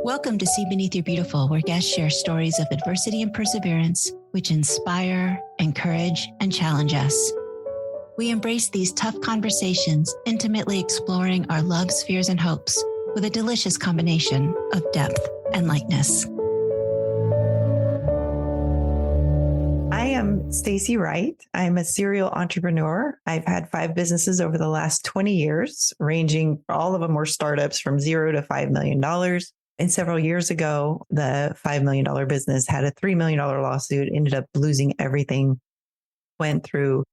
Welcome to See Beneath Your Beautiful, where guests share stories of adversity and perseverance, which inspire, encourage, and challenge us. We embrace these tough conversations, intimately exploring our loves, fears, and hopes with a delicious combination of depth and lightness. I am Staci Wright. I'm a serial entrepreneur. I've had 5 businesses over the last 20 years, ranging, all of them were startups from $0 to $5 million. And several years ago, the $5 million business had a $3 million lawsuit, ended up losing everything, went through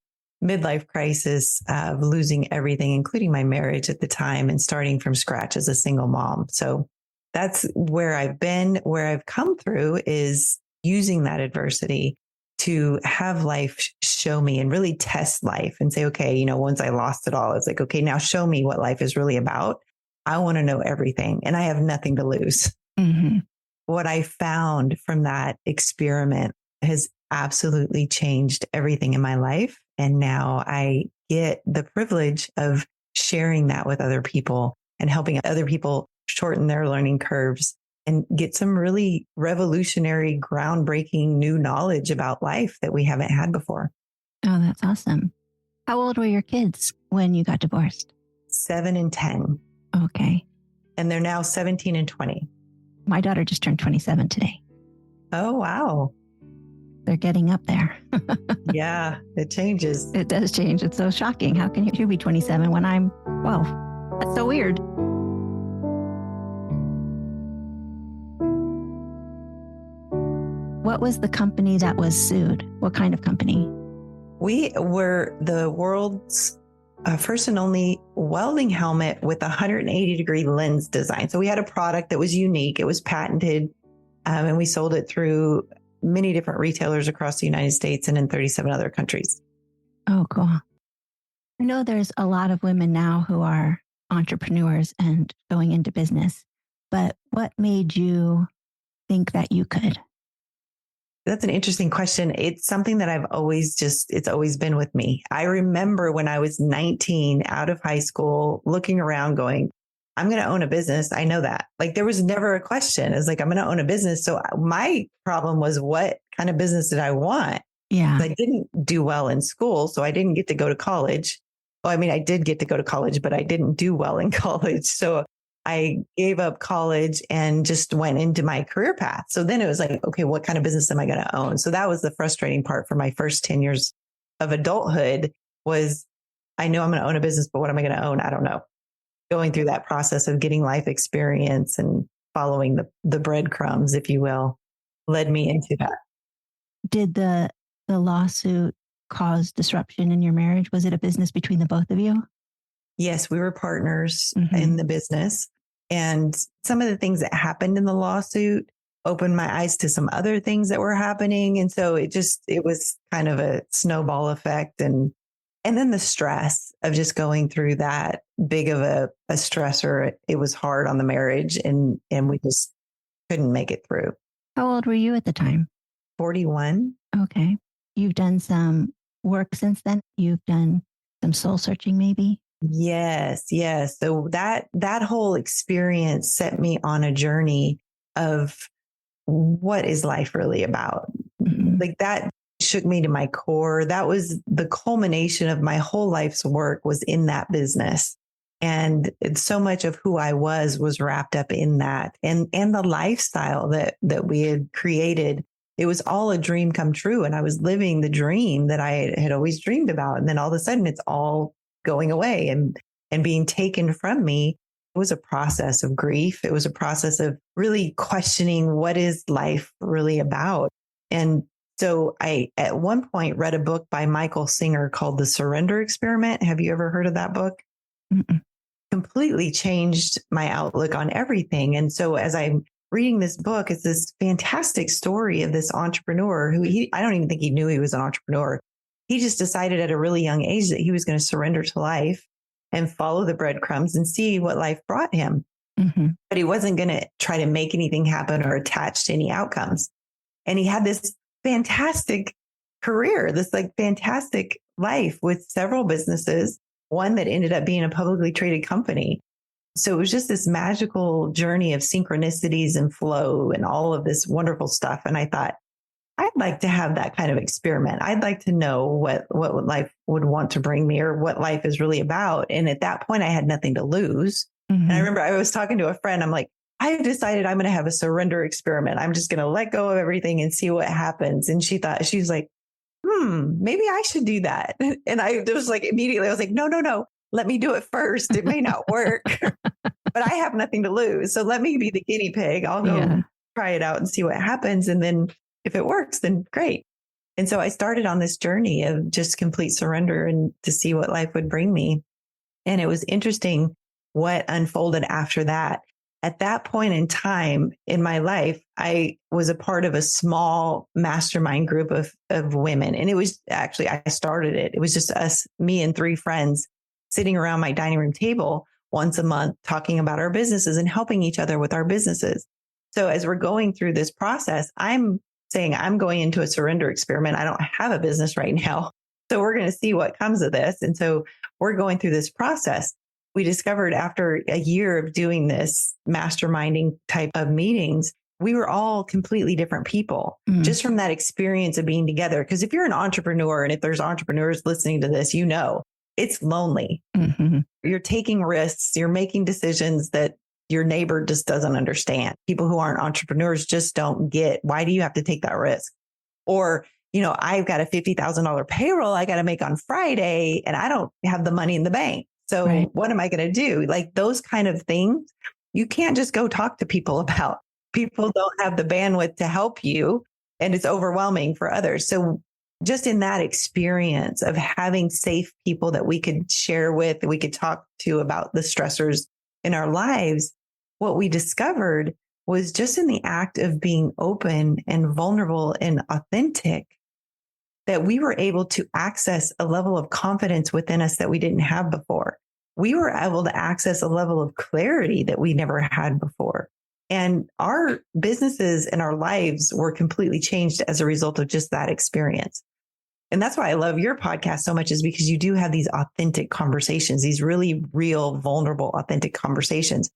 midlife crisis of losing everything, including my marriage at the time, and starting from scratch as a single mom. So that's where I've been. Where I've come through is using that adversity to have life show me and really test life and say, okay, once I lost it all, it's like, okay, now show me what life is really about. I want to know everything and I have nothing to lose. Mm-hmm. What I found from that experiment has absolutely changed everything in my life. And now I get the privilege of sharing that with other people and helping other people shorten their learning curves and get some really revolutionary, groundbreaking new knowledge about life that we haven't had before. Oh, that's awesome. How old were your kids when you got divorced? 7 and 10. Okay. And they're now 17 and 20. My daughter just turned 27 today. Oh, wow. They're getting up there. Yeah, it changes. It does change. It's so shocking. How can you be 27 when I'm 12? That's so weird. What was the company that was sued? What kind of company? We were the world's first and only welding helmet with a 180-degree lens design. So we had a product that was unique. It was patented, and we sold it through many different retailers across the United States and in 37 other countries. Oh, cool. I know there's a lot of women now who are entrepreneurs and going into business, but what made you think that you could? That's an interesting question. It's something that it's always been with me. I remember when I was 19 out of high school, looking around going, I'm going to own a business. I know that. Like there was never a question. It's like, I'm going to own a business. So my problem was, what kind of business did I want? Yeah. I didn't do well in school, so I didn't get to go to college. Well, I mean, I did get to go to college, but I didn't do well in college. So I gave up college and just went into my career path. So then it was like, okay, what kind of business am I going to own? So that was the frustrating part for my first 10 years of adulthood was, I know I'm going to own a business, but what am I going to own? I don't know. Going through that process of getting life experience and following the breadcrumbs, if you will, led me into that. Did the lawsuit cause disruption in your marriage? Was it a business between the both of you? Yes, we were partners in the business. And some of the things that happened in the lawsuit opened my eyes to some other things that were happening. And so it was kind of a snowball effect. And then the stress of just going through that big of a stressor, it was hard on the marriage and we just couldn't make it through. How old were you at the time? 41. Okay. You've done some work since then? You've done some soul searching maybe? Yes. So that whole experience set me on a journey of what is life really about? Mm-hmm. Like that shook me to my core. That was the culmination of my whole life's work was in that business. And so much of who I was wrapped up in that and the lifestyle that we had created. It was all a dream come true. And I was living the dream that I had always dreamed about. And then all of a sudden it's all going away and being taken from me. It was a process of grief. It was a process of really questioning what is life really about. And so I, at one point, read a book by Michael Singer called The Surrender Experiment. Have you ever heard of that book? Mm-mm. Completely changed my outlook on everything. And so as I'm reading this book, it's this fantastic story of this entrepreneur who I don't even think he knew he was an entrepreneur. He just decided at a really young age that he was going to surrender to life and follow the breadcrumbs and see what life brought him. Mm-hmm. But he wasn't going to try to make anything happen or attach to any outcomes. And he had this fantastic career, this like fantastic life with several businesses, one that ended up being a publicly traded company. So it was just this magical journey of synchronicities and flow and all of this wonderful stuff. And I thought, I'd like to have that kind of experiment. I'd like to know what life would want to bring me or what life is really about. And at that point, I had nothing to lose. And I remember I was talking to a friend. I'm like, I've decided I'm going to have a surrender experiment. I'm just going to let go of everything and see what happens. And she was like, maybe I should do that. And I was like, immediately, I was like, no, let me do it first. It may not work, but I have nothing to lose. So let me be the guinea pig. I'll go try it out and see what happens. And then if it works, then great. And so I started on this journey of just complete surrender and to see what life would bring me. And it was interesting what unfolded after that. At that point in time in my life, I was a part of a small mastermind group of women. And it was actually, I started it. It was just us, me and 3 friends sitting around my dining room table once a month, talking about our businesses and helping each other with our businesses. So as we're going through this process, I'm saying I'm going into a surrender experiment. I don't have a business right now. So we're going to see what comes of this. And so we're going through this process. We discovered after a year of doing this masterminding type of meetings, we were all completely different people just from that experience of being together. Because if you're an entrepreneur, and if there's entrepreneurs listening to this, you know, it's lonely. You're taking risks. You're making decisions that your neighbor just doesn't understand. People who aren't entrepreneurs just don't get, why do you have to take that risk? Or, you know, I've got a $50,000 payroll I got to make on Friday and I don't have the money in the bank. So what am I going to do? Like those kind of things, you can't just go talk to people about. People don't have the bandwidth to help you, and it's overwhelming for others. So just in that experience of having safe people that we could share with, that we could talk to about the stressors in our lives, what we discovered was just in the act of being open and vulnerable and authentic, that we were able to access a level of confidence within us that we didn't have before. We were able to access a level of clarity that we never had before. And our businesses and our lives were completely changed as a result of just that experience. And that's why I love your podcast so much, is because you do have these authentic conversations, these really real, vulnerable, authentic conversations.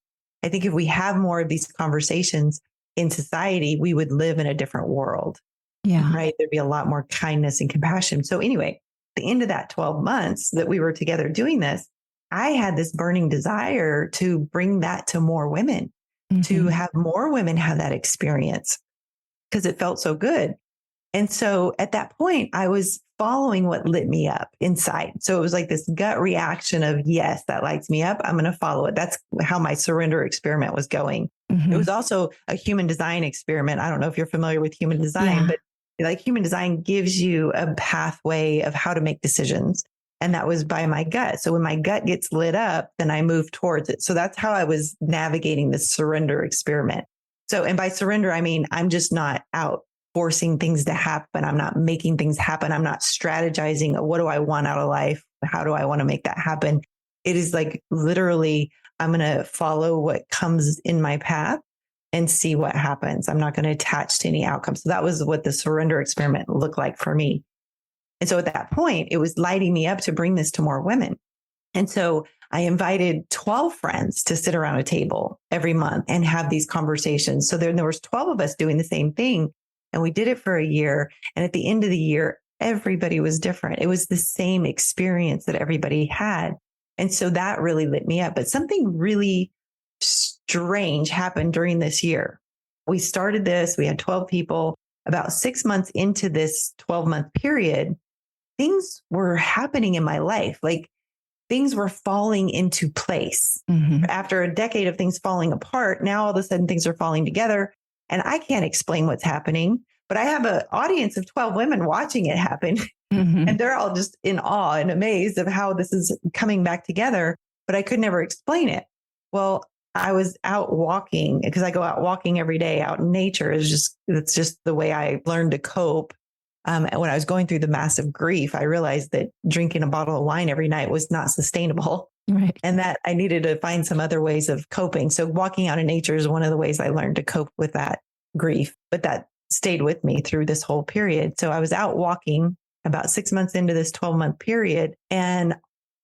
I think if we have more of these conversations in society, we would live in a different world. Yeah. Right. There'd be a lot more kindness and compassion. So anyway, at the end of that 12 months that we were together doing this, I had this burning desire to bring that to more women, to have more women have that experience because it felt so good. And so at that point, I was following what lit me up inside. So it was like this gut reaction of, yes, that lights me up. I'm going to follow it. That's how my surrender experiment was going. It was also a human design experiment. I don't know if you're familiar with human design, but like human design gives you a pathway of how to make decisions. And that was by my gut. So when my gut gets lit up, then I move towards it. So that's how I was navigating this surrender experiment. So, and by surrender, I mean, I'm just not out forcing things to happen. I'm not making things happen. I'm not strategizing. What do I want out of life? How do I want to make that happen? It is like literally, I'm going to follow what comes in my path and see what happens. I'm not going to attach to any outcome. So that was what the surrender experiment looked like for me. And so at that point, it was lighting me up to bring this to more women. And so I invited 12 friends to sit around a table every month and have these conversations. So there was 12 of us doing the same thing. And we did it for a year. And at the end of the year, everybody was different. It was the same experience that everybody had. And so that really lit me up. But something really strange happened during this year. We started this, we had 12 people. About 6 months into this 12-month period, things were happening in my life. Like things were falling into place. After a decade of things falling apart, now all of a sudden things are falling together. And I can't explain what's happening, but I have an audience of 12 women watching it happen. And they're all just in awe and amazed of how this is coming back together. But I could never explain it. Well, I was out walking because I go out walking every day out in nature. It's just the way I learned to cope. And when I was going through the massive grief, I realized that drinking a bottle of wine every night was not sustainable. Right. And that I needed to find some other ways of coping. So walking out in nature is one of the ways I learned to cope with that grief, but that stayed with me through this whole period. So I was out walking about 6 months into this 12-month period, and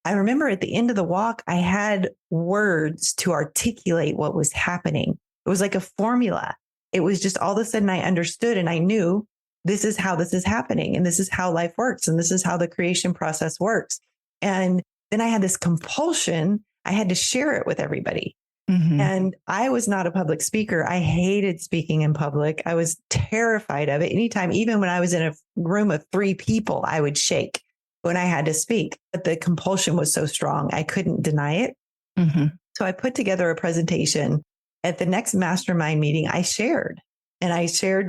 I remember at the end of the walk, I had words to articulate what was happening. It was like a formula. It was just all of a sudden I understood and I knew this is how this is happening. And this is how life works. And this is how the creation process works. And then I had this compulsion. I had to share it with everybody. Mm-hmm. And I was not a public speaker. I hated speaking in public. I was terrified of it. Anytime, even when I was in a room of 3 people, I would shake when I had to speak. But the compulsion was so strong, I couldn't deny it. Mm-hmm. So I put together a presentation. At the next mastermind meeting, I shared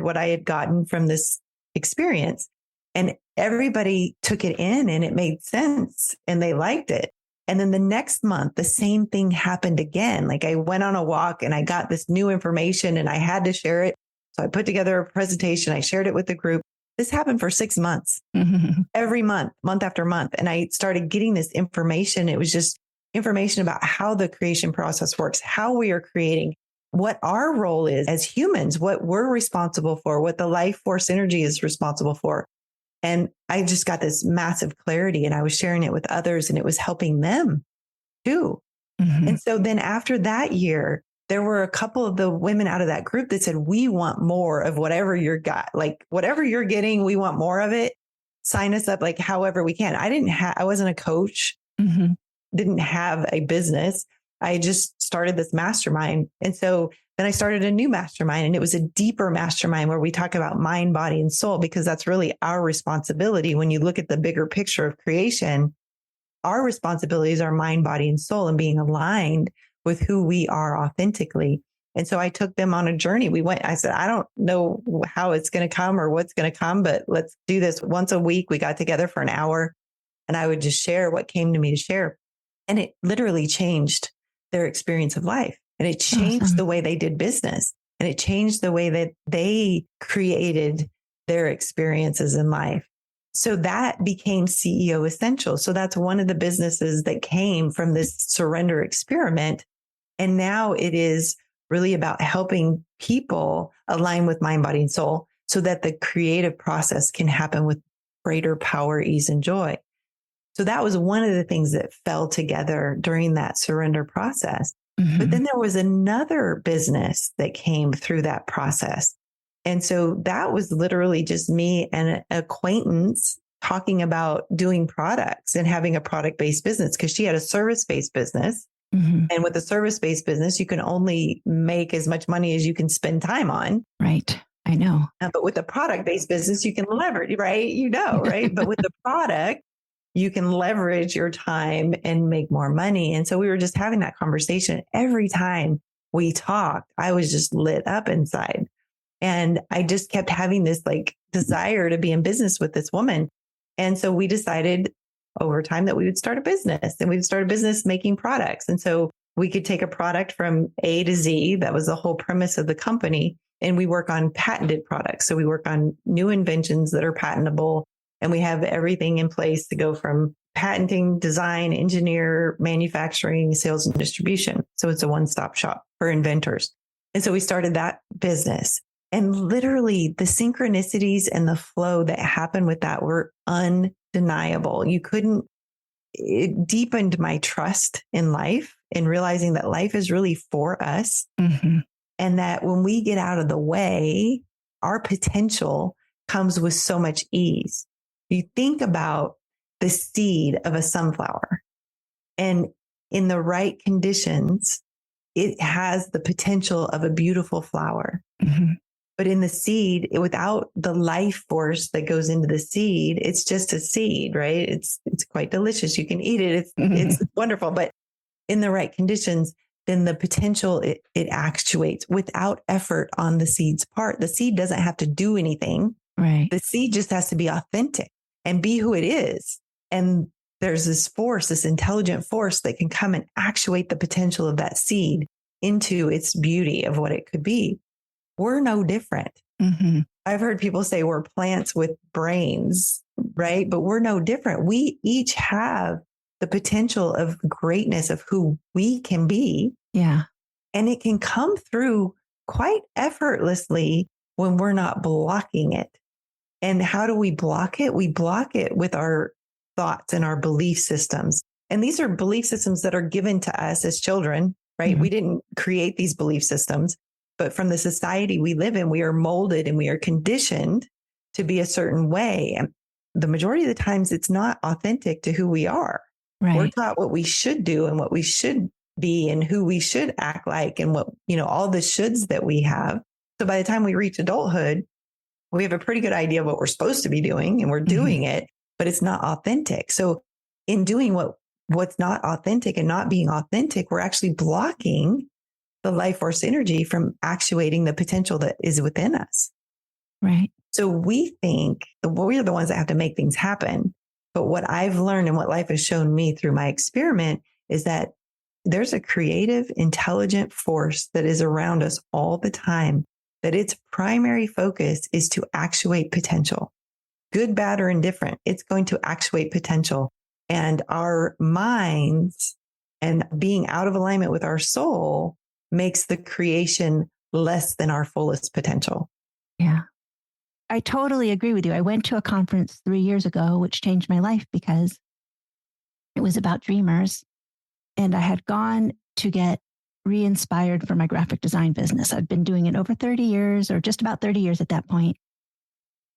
what I had gotten from this experience. And everybody took it in and it made sense and they liked it. And then the next month, the same thing happened again. Like I went on a walk and I got this new information and I had to share it. So I put together a presentation. I shared it with the group. This happened for 6 months, Mm-hmm. every month after month. And I started getting this information. It was just information about how the creation process works, how we are creating, what our role is as humans, what we're responsible for, what the life force energy is responsible for. And I just got this massive clarity and I was sharing it with others and it was helping them too. Mm-hmm. And so then after that year, there were a couple of the women out of that group that said, we want more of whatever you're got, like whatever you're getting, we want more of it. Sign us up, like however we can. I wasn't a coach, Mm-hmm. didn't have a business. I just started this mastermind. And so then I started a new mastermind and it was a deeper mastermind where we talk about mind, body, and soul, because that's really our responsibility. When you look at the bigger picture of creation, our responsibilities are mind, body, and soul and being aligned with who we are authentically. And so I took them on a journey. I said, I don't know how it's going to come or what's going to come, but let's do this once a week. We got together for an hour and I would just share what came to me to share. And it literally changed their experience of life. And it changed Awesome. the way they did business. And it changed the way that they created their experiences in life. So that became CEO Essential. So that's one of the businesses that came from this surrender experiment. And now it is really about helping people align with mind, body, and soul so that the creative process can happen with greater power, ease, and joy. So that was one of the things that fell together during that surrender process. Mm-hmm. But then there was another business that came through that process. And so that was literally just me and an acquaintance talking about doing products and having a product-based business, because she had a service-based business. Mm-hmm. And with a service-based business, you can only make as much money as you can spend time on. Right. I know. But with a product-based business, you can leverage, right? Right? But with the product, you can leverage your time and make more money. And so we were just having that conversation. Every time we talked, I was just lit up inside. And I just kept having this like desire to be in business with this woman. And so we decided over time that we would start a business and we'd start a business making products. And so we could take a product from A to Z. That was the whole premise of the company. And we work on patented products. So we work on new inventions that are patentable. And we have everything in place to go from patenting, design, engineer, manufacturing, sales, and distribution. So it's a one-stop shop for inventors. And so we started that business. And literally the synchronicities and the flow that happened with that were undeniable. It deepened my trust in life and realizing that life is really for us. Mm-hmm. And that when we get out of the way, our potential comes with so much ease. You think about the seed of a sunflower, and in the right conditions, it has the potential of a beautiful flower. Mm-hmm. But in the seed, without the life force that goes into the seed, it's just a seed, right? It's quite delicious. You can eat it. It's wonderful. But in the right conditions, then the potential, it actuates without effort on the seed's part. The seed doesn't have to do anything. Right. The seed just has to be authentic and be who it is. And there's this force, this intelligent force that can come and actuate the potential of that seed into its beauty of what it could be. We're no different. Mm-hmm. I've heard people say we're plants with brains, right? But we're no different. We each have the potential of greatness of who we can be. Yeah. And it can come through quite effortlessly when we're not blocking it. And how do we block it? We block it with our thoughts and our belief systems. And these are belief systems that are given to us as children, right? Mhm. We didn't create these belief systems, but from the society we live in, we are molded and we are conditioned to be a certain way. And the majority of the times, it's not authentic to who we are. We're Right. taught what we should do and what we should be and who we should act like and what, all the shoulds that we have. So by the time we reach adulthood, we have a pretty good idea of what we're supposed to be doing and we're doing it, but it's not authentic. So in doing what's not authentic and not being authentic, we're actually blocking the life force energy from actuating the potential that is within us. Right. So we think we're the ones that have to make things happen. But what I've learned and what life has shown me through my experiment is that there's a creative, intelligent force that is around us all the time, that its primary focus is to actuate potential, good, bad, or indifferent. It's going to actuate potential. And our minds and being out of alignment with our soul makes the creation less than our fullest potential. Yeah. I totally agree with you. I went to a conference 3 years ago, which changed my life because it was about dreamers. And I had gone to get re-inspired for my graphic design business. I'd been doing it over 30 years or just about 30 years at that point.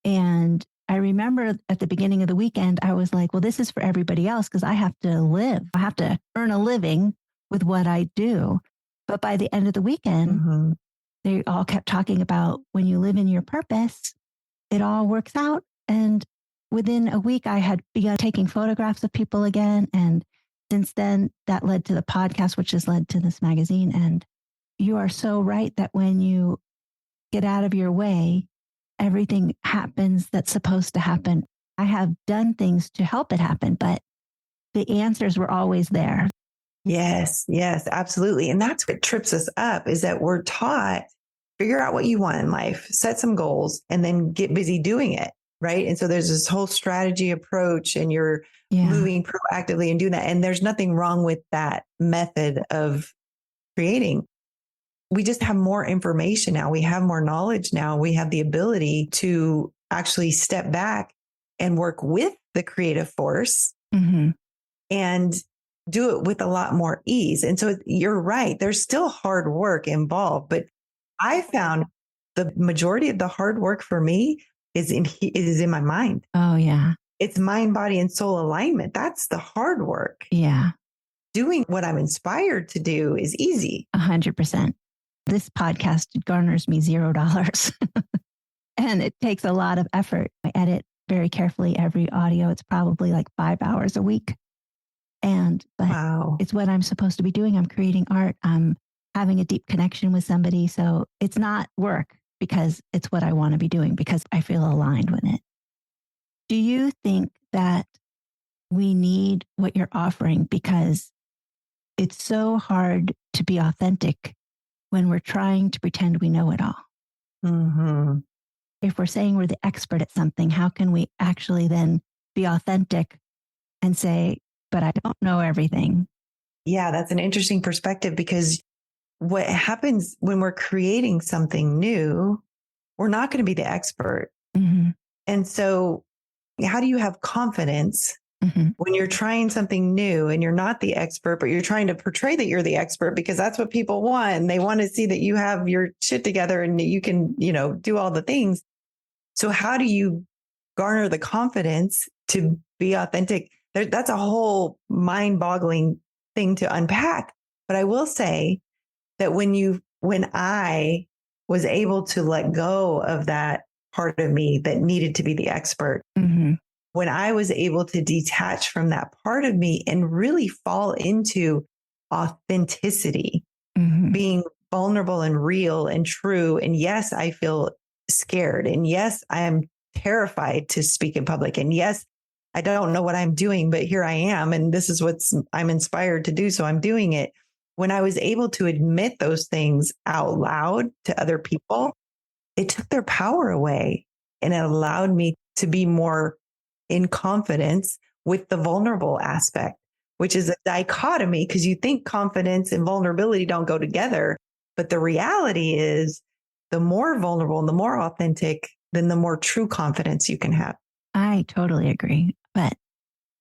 And I remember at the beginning of the weekend, I was like, well, this is for everybody else because I have to live. I have to earn a living with what I do. But by the end of the weekend, they all kept talking about when you live in your purpose, it all works out. And within a week, I had begun taking photographs of people again. And since then, that led to the podcast, which has led to this magazine. And you are so right that when you get out of your way, everything happens that's supposed to happen. I have done things to help it happen, but the answers were always there. Yes, absolutely. And that's what trips us up is that we're taught, figure out what you want in life, set some goals, and then get busy doing it. Right. And so there's this whole strategy approach and you're moving proactively and doing that. And there's nothing wrong with that method of creating. We just have more information now. We have more knowledge now. We have the ability to actually step back and work with the creative force and do it with a lot more ease. And so you're right. There's still hard work involved, but I found the majority of the hard work for me is in my mind. Oh, yeah. It's mind, body, and soul alignment. That's the hard work. Yeah. Doing what I'm inspired to do is easy. 100%. This podcast garners me $0. And it takes a lot of effort. I edit very carefully every audio. It's probably like 5 hours a week. But wow. It's what I'm supposed to be doing. I'm creating art. I'm having a deep connection with somebody. So it's not work because it's what I want to be doing because I feel aligned with it. Do you think that we need what you're offering because it's so hard to be authentic when we're trying to pretend we know it all? If we're saying we're the expert at something, how can we actually then be authentic and say, but I don't know everything? Yeah, that's an interesting perspective because what happens when we're creating something new, we're not going to be the expert. And so how do you have confidence when you're trying something new and you're not the expert, but you're trying to portray that you're the expert because that's what people want. And they want to see that you have your shit together and you can, do all the things. So how do you garner the confidence to be authentic? That's a whole mind-boggling thing to unpack. But I will say that when I was able to let go of that part of me that needed to be the expert, when I was able to detach from that part of me and really fall into authenticity, being vulnerable and real and true. And yes, I feel scared. And yes, I am terrified to speak in public. And yes, I don't know what I'm doing, but here I am. And this is what I'm inspired to do. So I'm doing it. When I was able to admit those things out loud to other people, it took their power away and it allowed me to be more in confidence with the vulnerable aspect, which is a dichotomy because you think confidence and vulnerability don't go together. But the reality is the more vulnerable and the more authentic, then the more true confidence you can have. I totally agree. But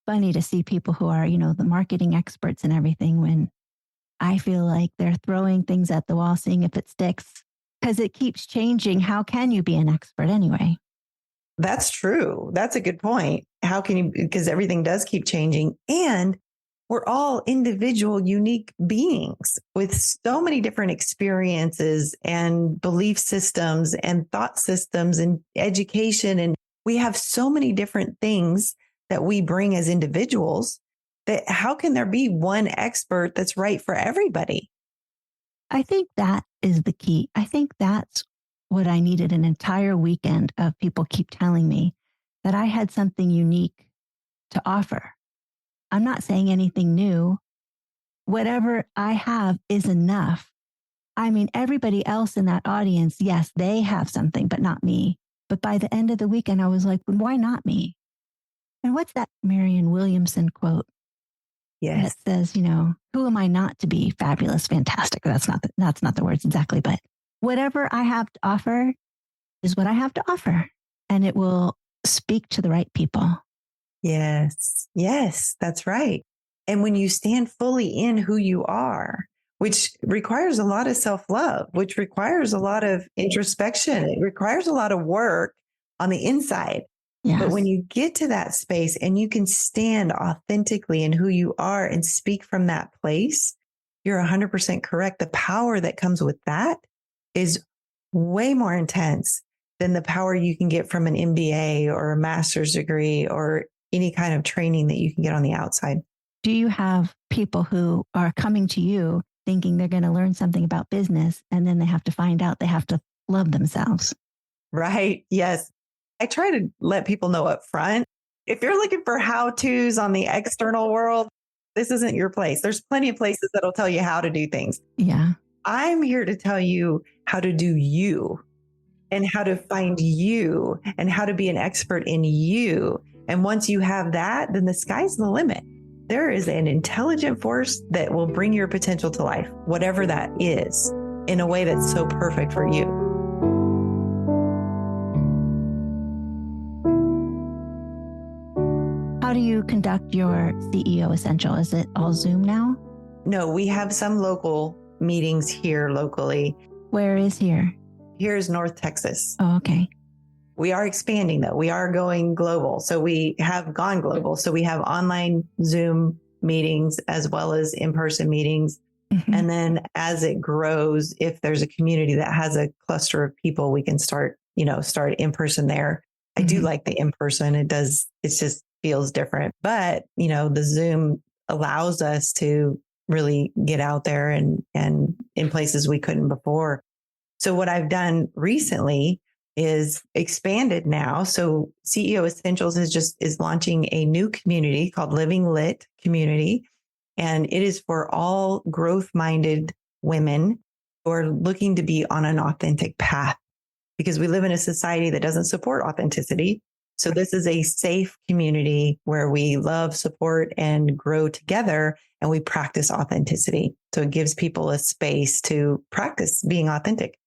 funny to see people who are, the marketing experts and everything when I feel like they're throwing things at the wall, seeing if it sticks because it keeps changing. How can you be an expert anyway? That's true. That's a good point. How can you, because everything does keep changing and we're all individual, unique beings with so many different experiences and belief systems and thought systems and education. And we have so many different things that we bring as individuals that how can there be one expert that's right for everybody? I think that is the key. I think that's what I needed an entire weekend of people keep telling me that I had something unique to offer. I'm not saying anything new. Whatever I have is enough. I mean, everybody else in that audience, yes, they have something, but not me. But by the end of the weekend, I was like, why not me? And what's that Marianne Williamson quote that says, who am I not to be fabulous, fantastic? That's not the words exactly, but whatever I have to offer is what I have to offer, and it will speak to the right people. Yes. Yes, that's right. And when you stand fully in who you are, which requires a lot of self-love, which requires a lot of introspection, it requires a lot of work on the inside. Yes. But when you get to that space and you can stand authentically in who you are and speak from that place, you're 100% correct. The power that comes with that is way more intense than the power you can get from an MBA or a master's degree or any kind of training that you can get on the outside. Do you have people who are coming to you thinking they're going to learn something about business and then they have to find out they have to love themselves? Right. Yes. I try to let people know up front, if you're looking for how-tos on the external world, this isn't your place. There's plenty of places that'll tell you how to do things. Yeah. I'm here to tell you how to do you and how to find you and how to be an expert in you. And once you have that, then the sky's the limit. There is an intelligent force that will bring your potential to life, whatever that is, in a way that's so perfect for you. How do you conduct your CEO Essential? Is it all Zoom now? No, we have some local meetings here locally. Where is here? Here's North Texas. Oh, okay. We are expanding though. We are going global. So we have gone global. So we have online Zoom meetings as well as in-person meetings. Mm-hmm. And then as it grows, if there's a community that has a cluster of people, we can start in person there. I do like the in-person. It just feels different, but the Zoom allows us to really get out there and in places we couldn't before. So what I've done recently is expanded now. So CEO Essentials is launching a new community called Living Lit Community. And it is for all growth-minded women who are looking to be on an authentic path, because we live in a society that doesn't support authenticity. So this is a safe community where we love, support, and grow together, and we practice authenticity. So it gives people a space to practice being authentic.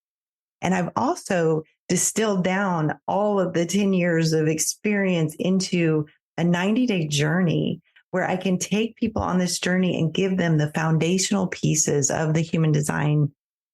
And I've also distilled down all of the 10 years of experience into a 90-day journey where I can take people on this journey and give them the foundational pieces of the human design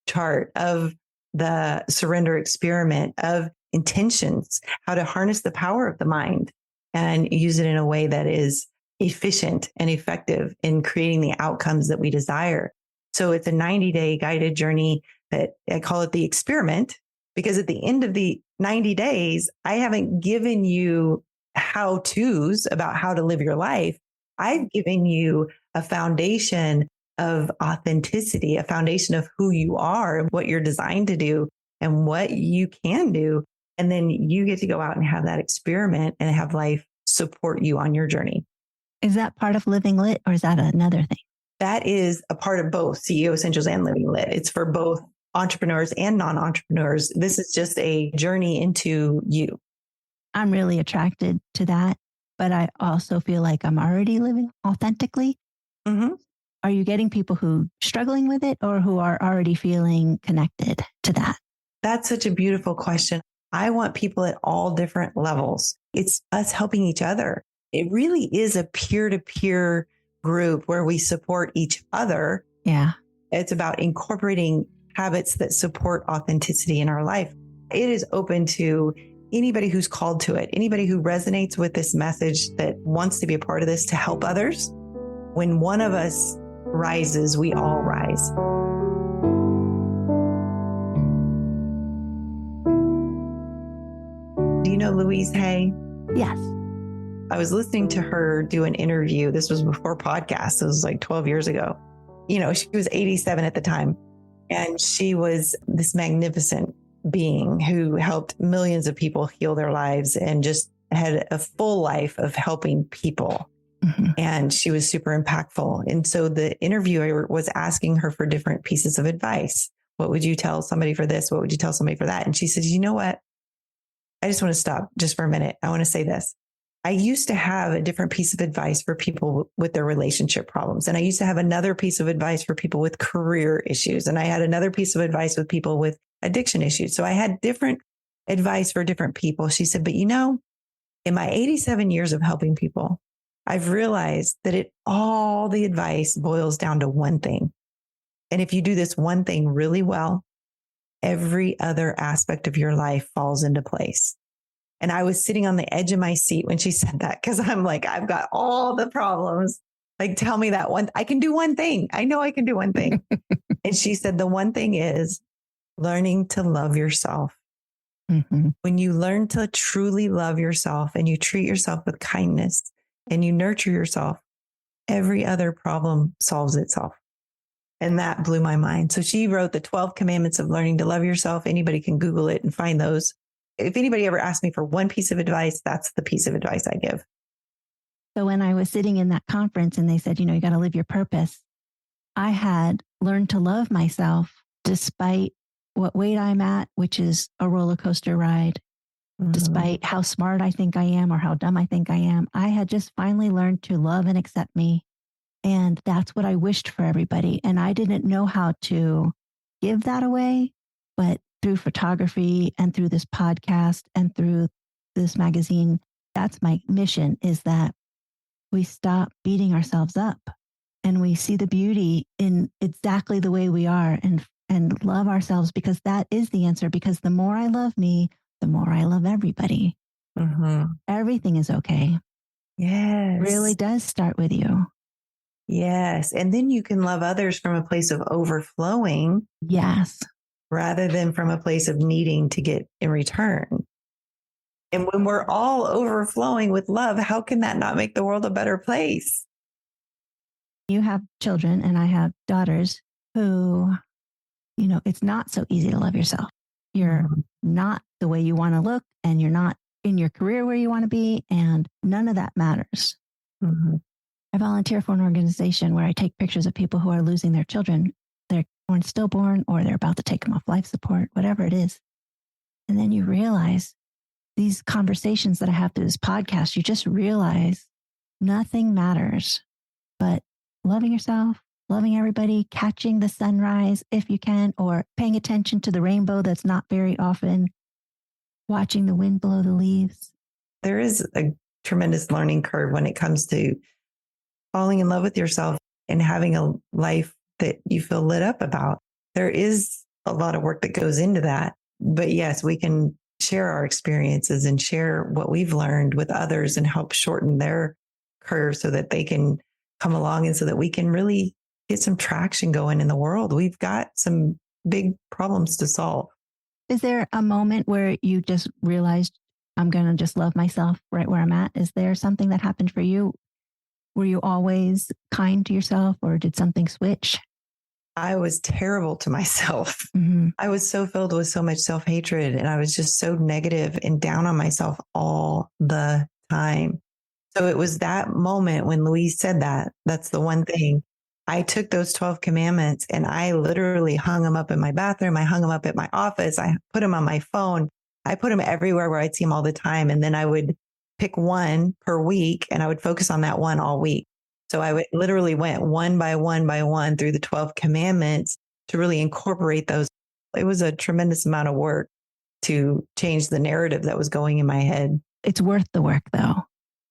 chart, of the surrender experiment, of intentions, how to harness the power of the mind and use it in a way that is efficient and effective in creating the outcomes that we desire. So it's a 90-day guided journey that I call it the experiment, because at the end of the 90 days, I haven't given you how-tos about how to live your life. I've given you a foundation of authenticity, a foundation of who you are and what you're designed to do and what you can do. And then you get to go out and have that experiment and have life support you on your journey. Is that part of Living Lit, or is that another thing? That is a part of both CEO Essentials and Living Lit. It's for both entrepreneurs and non-entrepreneurs. This is just a journey into you. I'm really attracted to that, but I also feel like I'm already living authentically. Mm-hmm. Are you getting people who are struggling with it or who are already feeling connected to that? That's such a beautiful question. I want people at all different levels. It's us helping each other. it really is a peer-to-peer group where we support each other. Yeah. It's about incorporating habits that support authenticity in our life. It is open to anybody who's called to it, anybody who resonates with this message that wants to be a part of this to help others. When one of us rises, we all rise. Do you know Louise Hay? Yes. I was listening to her do an interview. This was before podcasts. It was like 12 years ago. You know, she was 87 at the time. And she was this magnificent being who helped millions of people heal their lives and just had a full life of helping people. Mm-hmm. And she was super impactful. And so the interviewer was asking her for different pieces of advice. What would you tell somebody for this? What would you tell somebody for that? And she said, you know what? I just want to stop just for a minute. I want to say this. I used to have a different piece of advice for people with their relationship problems. And I used to have another piece of advice for people with career issues. And I had another piece of advice with people with addiction issues. So I had different advice for different people. She said, but you know, in my 87 years of helping people, I've realized that all the advice boils down to one thing. And if you do this one thing really well, every other aspect of your life falls into place. And I was sitting on the edge of my seat when she said that, because I'm like, I've got all the problems. Like, tell me that one. I can do one thing. I know I can do one thing. And she said, the one thing is learning to love yourself. Mm-hmm. When you learn to truly love yourself and you treat yourself with kindness and you nurture yourself, every other problem solves itself. And that blew my mind. So she wrote the 12 commandments of learning to love yourself. Anybody can Google it and find those. If anybody ever asks me for one piece of advice, that's the piece of advice I give. So when I was sitting in that conference and they said, you know, you got to live your purpose, I had learned to love myself despite what weight I'm at, which is a roller coaster ride, despite how smart I think I am or how dumb I think I am. I had just finally learned to love and accept me. And that's what I wished for everybody. And I didn't know how to give that away, but through photography and through this podcast and through this magazine, that's my mission, is that we stop beating ourselves up and we see the beauty in exactly the way we are and love ourselves, because that is the answer. Because the more I love me, the more I love everybody. Mm-hmm. Everything is okay. Yes. It really does start with you. Yes. And then you can love others from a place of overflowing. Yes. Rather than from a place of needing to get in return. And when we're all overflowing with love, how can that not make the world a better place? You have children and I have daughters who, you know, it's not so easy to love yourself. You're not the way you want to look, and you're not in your career where you want to be, and none of that matters. Mm-hmm. I volunteer for an organization where I take pictures of people who are losing their children. They're stillborn, or they're about to take them off life support, whatever it is. And then you realize these conversations that I have through this podcast, you just realize nothing matters but loving yourself, loving everybody, catching the sunrise if you can, or paying attention to the rainbow that's not very often, watching the wind blow the leaves. There is a tremendous learning curve when it comes to falling in love with yourself and having a life that you feel lit up about. There is a lot of work that goes into that. But yes, we can share our experiences and share what we've learned with others and help shorten their curve so that they can come along and so that we can really get some traction going in the world. We've got some big problems to solve. Is there a moment where you just realized, I'm going to just love myself right where I'm at? Is there something that happened for you? Were you always kind to yourself, or did something switch? I was terrible to myself. Mm-hmm. I was so filled with so much self-hatred, and I was just so negative and down on myself all the time. So it was that moment when Louise said that. That's the one thing. I took those 12 commandments and I literally hung them up in my bathroom. I hung them up at my office. I put them on my phone. I put them everywhere where I'd see them all the time. And then I would pick one per week and I would focus on that one all week. So I literally went one by one through the 12 commandments to really incorporate those. It was a tremendous amount of work to change the narrative that was going in my head. It's worth the work, though.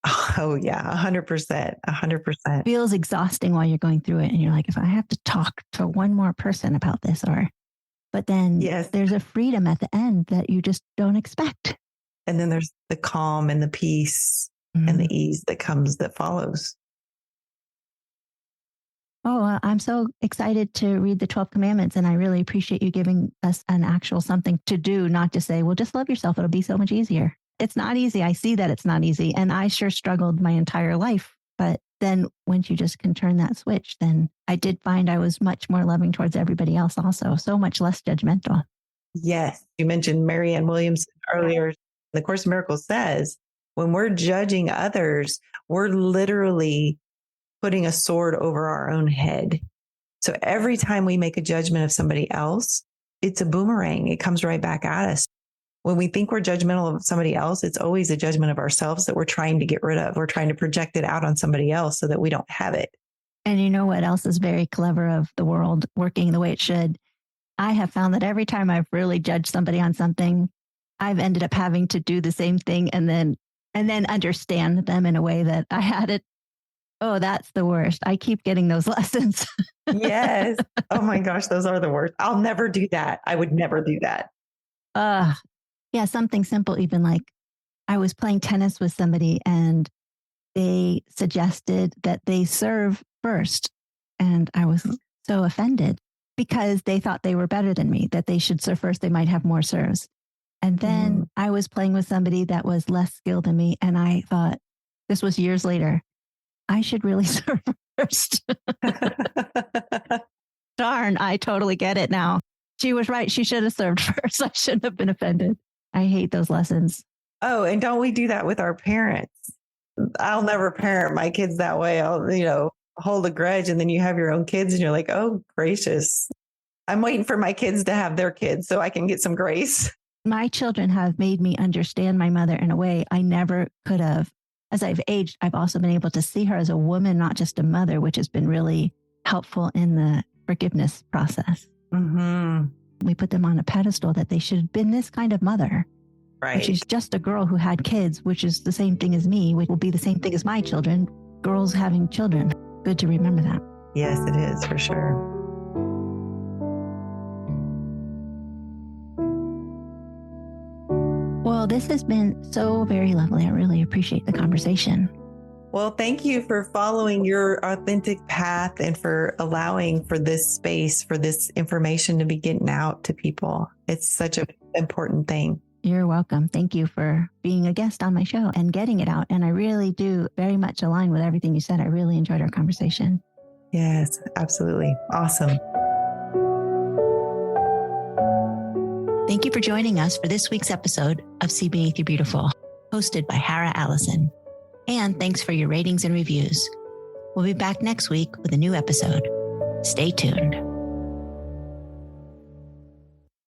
Oh yeah, 100%, 100%. Feels exhausting while you're going through it. And you're like, if I have to talk to one more person about this, but then Yes. there's a freedom at the end that you just don't expect. And then there's the calm and the peace and the ease that follows. Oh, I'm so excited to read the 12 commandments. And I really appreciate you giving us an actual something to do, not to say, well, just love yourself. It'll be so much easier. It's not easy. I see that it's not easy. And I sure struggled my entire life. But then once you just can turn that switch, then I did find I was much more loving towards everybody else also. So much less judgmental. Yes. You mentioned Marianne Williamson earlier. The Course in Miracles says, when we're judging others, we're literally putting a sword over our own head. So every time we make a judgment of somebody else, it's a boomerang. It comes right back at us. When we think we're judgmental of somebody else, it's always a judgment of ourselves that we're trying to get rid of. We're trying to project it out on somebody else so that we don't have it. And you know what else is very clever of the world working the way it should? I have found that every time I've really judged somebody on something, I've ended up having to do the same thing and then understand them in a way that I had it. Oh, that's the worst. I keep getting those lessons. Yes. Oh my gosh, those are the worst. I'll never do that. I would never do that. Yeah, something simple, even like I was playing tennis with somebody and they suggested that they serve first. And I was so offended because they thought they were better than me, that they should serve first. They might have more serves. And then I was playing with somebody that was less skilled than me. And I thought, this was years later, I should really serve first. Darn, I totally get it now. She was right. She should have served first. I shouldn't have been offended. I hate those lessons. Oh, and don't we do that with our parents? I'll never parent my kids that way. I'll, hold a grudge, and then you have your own kids and you're like, oh, gracious. I'm waiting for my kids to have their kids so I can get some grace. My children have made me understand my mother in a way I never could have. As I've aged, I've also been able to see her as a woman, not just a mother, which has been really helpful in the forgiveness process. Mm-hmm. We put them on a pedestal that they should have been this kind of mother. Right. Which is just a girl who had kids, which is the same thing as me, which will be the same thing as my children. Girls having children. Good to remember that. Yes, it is for sure. Well, this has been so very lovely. I really appreciate the conversation. Well, thank you for following your authentic path and for allowing for this space, for this information to be getting out to people. It's such an important thing. You're welcome. Thank you for being a guest on my show and getting it out. And I really do very much align with everything you said. I really enjoyed our conversation. Yes, absolutely. Awesome. Thank you for joining us for this week's episode of See Beneath Your Beautiful, hosted by Hara Allison. And thanks for your ratings and reviews. We'll be back next week with a new episode. Stay tuned.